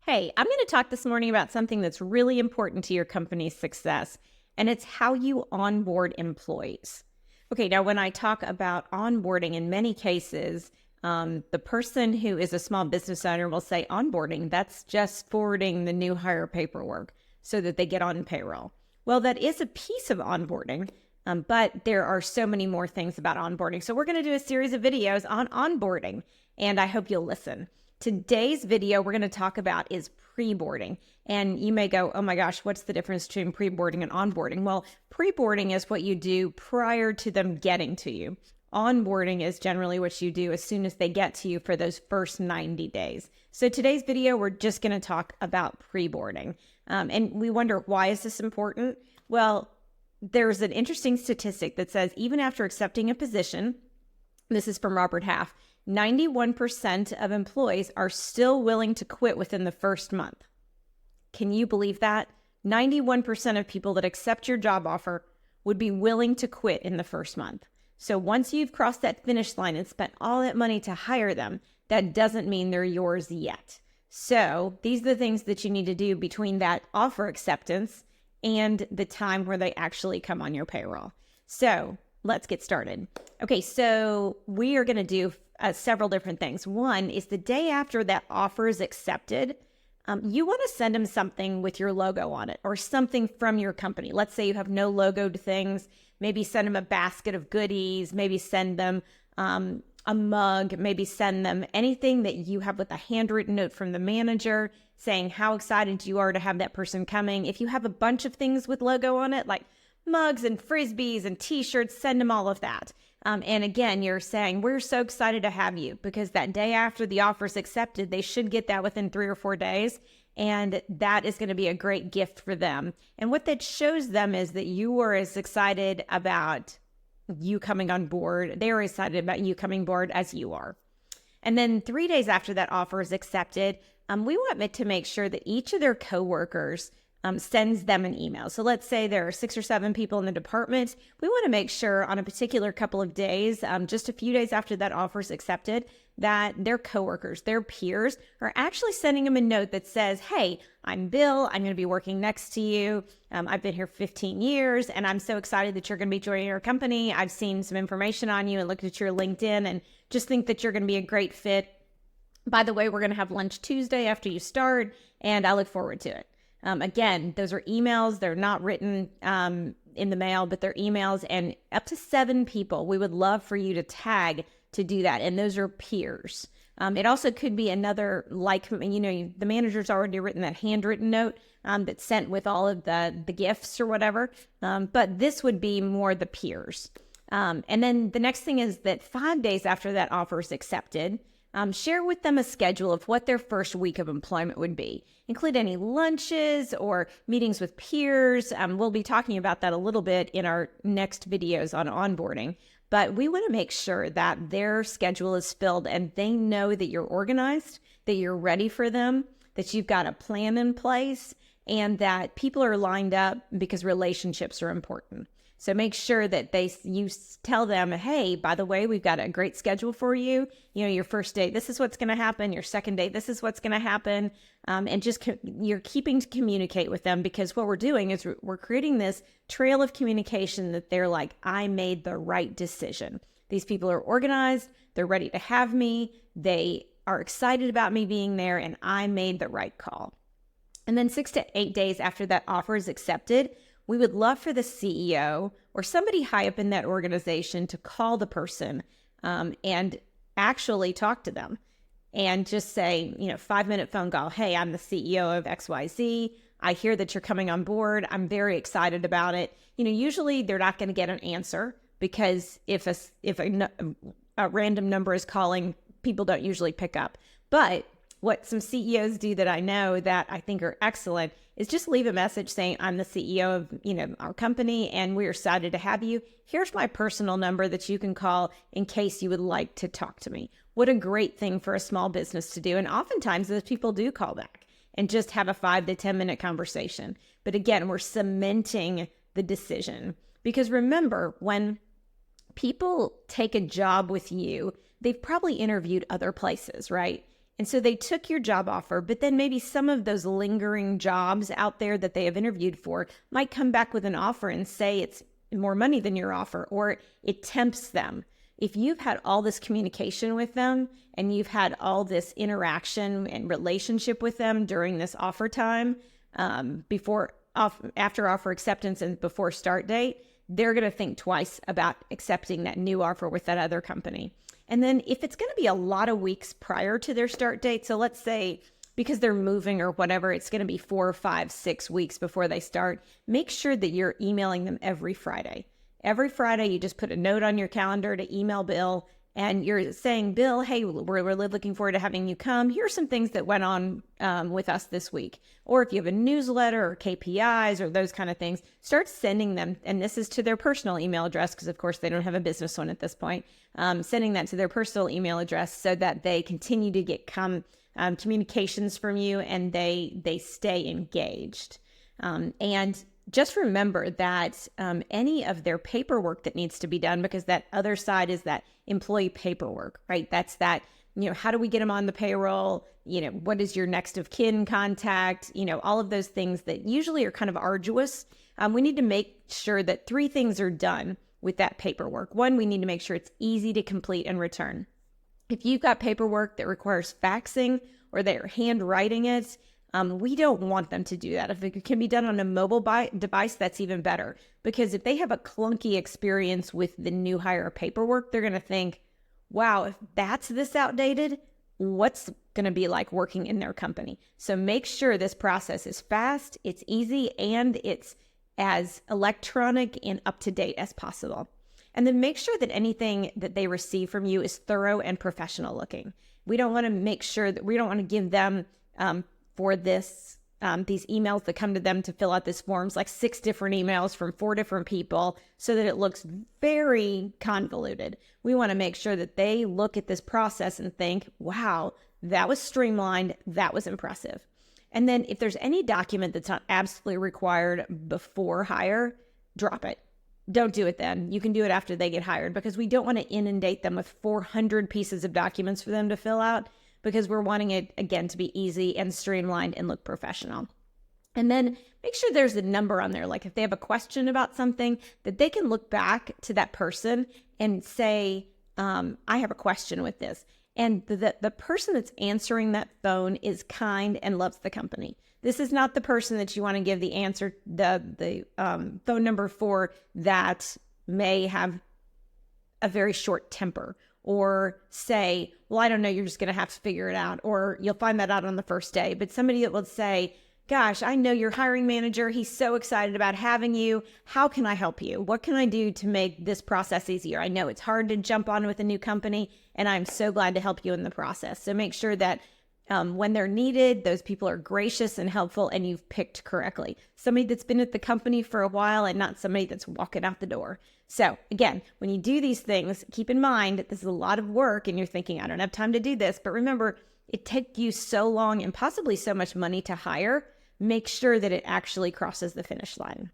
Hey, I'm going to talk this morning about something that's really important to your company's success, and it's how you onboard employees. Okay, now when I talk about onboarding, in many cases, the person who is a small business owner will say onboarding, that's just forwarding the new hire paperwork so that they get on payroll. Well, that is a piece of onboarding, but there are so many more things about onboarding. So we're going to do a series of videos on onboarding, and I hope you'll listen. Today's video we're going to talk about is pre-boarding. And you may go, oh my gosh, what's the difference between pre-boarding and onboarding? Well, pre-boarding is what you do prior to them getting to you. Onboarding is generally what you do as soon as they get to you for those first 90 days. So today's video, we're just going to talk about pre-boarding. And we wonder, why is this important? Well, there's an interesting statistic that says even after accepting a position, this is from Robert Half, 91% of employees are still willing to quit within the first month. Can you believe that? 91% of people that accept your job offer would be willing to quit in the first month. So once you've crossed that finish line and spent all that money to hire them, that doesn't mean they're yours yet. So these are the things that you need to do between that offer acceptance and the time where they actually come on your payroll. So let's get started. Okay, so we are going to do several different things. One is the day after that offer is accepted, you want to send them something with your logo on it or something from your company. Let's say you have no logoed things. Maybe send them a basket of goodies. Maybe send them a mug. Maybe send them anything that you have with a handwritten note from the manager saying how excited you are to have that person coming. If you have a bunch of things with logo on it, like mugs and frisbees and t-shirts, send them all of that. And again, you're saying, we're so excited to have you, because that day after the offer is accepted, they should get that within 3 or 4 days. And that is going to be a great gift for them. And what that shows them is that you were as excited about you coming on board. They are excited about you coming board as you are. And then 3 days after that offer is accepted, we want to make sure that each of their coworkers sends them an email. So let's say there are 6 or 7 people in the department. We want to make sure on a particular couple of days, just a few days after that offer is accepted, that their coworkers, their peers, are actually sending them a note that says, hey, I'm Bill. I'm going to be working next to you. I've been here 15 years, and I'm so excited that you're going to be joining our company. I've seen some information on you and looked at your LinkedIn and just think that you're going to be a great fit. By the way, we're going to have lunch Tuesday after you start, and I look forward to it. Again, those are emails. They're not written in the mail, but they're emails, and up to 7 people. We would love for you to tag to do that. And those are peers. It also could be another, like, the manager's already written that handwritten note that's sent with all of the gifts or whatever. But this would be more the peers. And then the next thing is that 5 days after that offer is accepted, share with them a schedule of what their first week of employment would be. Include any lunches or meetings with peers. We'll be talking about that a little bit in our next videos on onboarding. But we want to make sure that their schedule is filled and they know that you're organized, that you're ready for them, that you've got a plan in place, and that people are lined up because relationships are important. So make sure that you tell them, hey, by the way, we've got a great schedule for you. Your first day, this is what's going to happen. Your second day, this is what's going to happen. And just you're keeping to communicate with them, because what we're doing is we're creating this trail of communication that they're like, I made the right decision. These people are organized. They're ready to have me. They are excited about me being there, and I made the right call. And then 6 to 8 days after that offer is accepted, we would love for the CEO or somebody high up in that organization to call the person and actually talk to them and just say, 5-minute phone call. Hey, I'm the CEO of XYZ. I hear that you're coming on board. I'm very excited about it. Usually they're not going to get an answer, because if a random number is calling, people don't usually pick up. But what some CEOs do that I know that I think are excellent is just leave a message saying, I'm the CEO of, our company, and we're excited to have you. Here's my personal number that you can call in case you would like to talk to me. What a great thing for a small business to do. And oftentimes those people do call back and just have a 5 to 10 minute conversation. But again, we're cementing the decision, because remember, when people take a job with you, they've probably interviewed other places, right? And so they took your job offer, but then maybe some of those lingering jobs out there that they have interviewed for might come back with an offer and say it's more money than your offer, or it tempts them. If you've had all this communication with them and you've had all this interaction and relationship with them during this offer time, after offer acceptance and before start date, they're going to think twice about accepting that new offer with that other company. And then if it's going to be a lot of weeks prior to their start date, so let's say because they're moving or whatever, it's going to be 4, 5, 6 weeks before they start, make sure that you're emailing them every Friday. Every Friday, you just put a note on your calendar to email Bill, and you're saying, Bill, hey, we're really looking forward to having you come. Here's some things that went on with us this week. Or if you have a newsletter or KPIs or those kind of things, start sending them. And this is to their personal email address, because of course they don't have a business one at this point. Sending that to their personal email address so that they continue to get communications from you and they stay engaged. And just remember that any of their paperwork that needs to be done, because that other side is that employee paperwork, right? That's that, how do we get them on the payroll? What is your next of kin contact? All of those things that usually are kind of arduous. We need to make sure that 3 things are done with that paperwork. 1, we need to make sure it's easy to complete and return. If you've got paperwork that requires faxing or they're handwriting it, we don't want them to do that. If it can be done on a mobile device, that's even better. Because if they have a clunky experience with the new hire paperwork, they're going to think, wow, if that's this outdated, what's going to be like working in their company? So make sure this process is fast, it's easy, and it's as electronic and up to date as possible. And then make sure that anything that they receive from you is thorough and professional looking. We don't want to give them for this, these emails that come to them to fill out this forms, like 6 different emails from 4 different people, so that it looks very convoluted. We want to make sure that they look at this process and think, wow, that was streamlined, that was impressive. And then if there's any document that's not absolutely required before hire, drop it. Don't do it then. You can do it after they get hired, because we don't want to inundate them with 400 pieces of documents for them to fill out, because we're wanting it, again, to be easy and streamlined and look professional. And then make sure there's a number on there. Like if they have a question about something, that they can look back to that person and say, I have a question with this. And the person that's answering that phone is kind and loves the company. This is not the person that you want to give the answer, the phone number for, that may have a very short temper, or say, well, I don't know, you're just going to have to figure it out, or you'll find that out on the first day. But somebody that will say, gosh, I know your hiring manager. He's so excited about having you. How can I help you? What can I do to make this process easier? I know it's hard to jump on with a new company, and I'm so glad to help you in the process. So make sure that when they're needed, those people are gracious and helpful, and you've picked correctly. Somebody that's been at the company for a while and not somebody that's walking out the door. So again, when you do these things, keep in mind that this is a lot of work and you're thinking, I don't have time to do this. But remember, it takes you so long and possibly so much money to hire. Make sure that it actually crosses the finish line.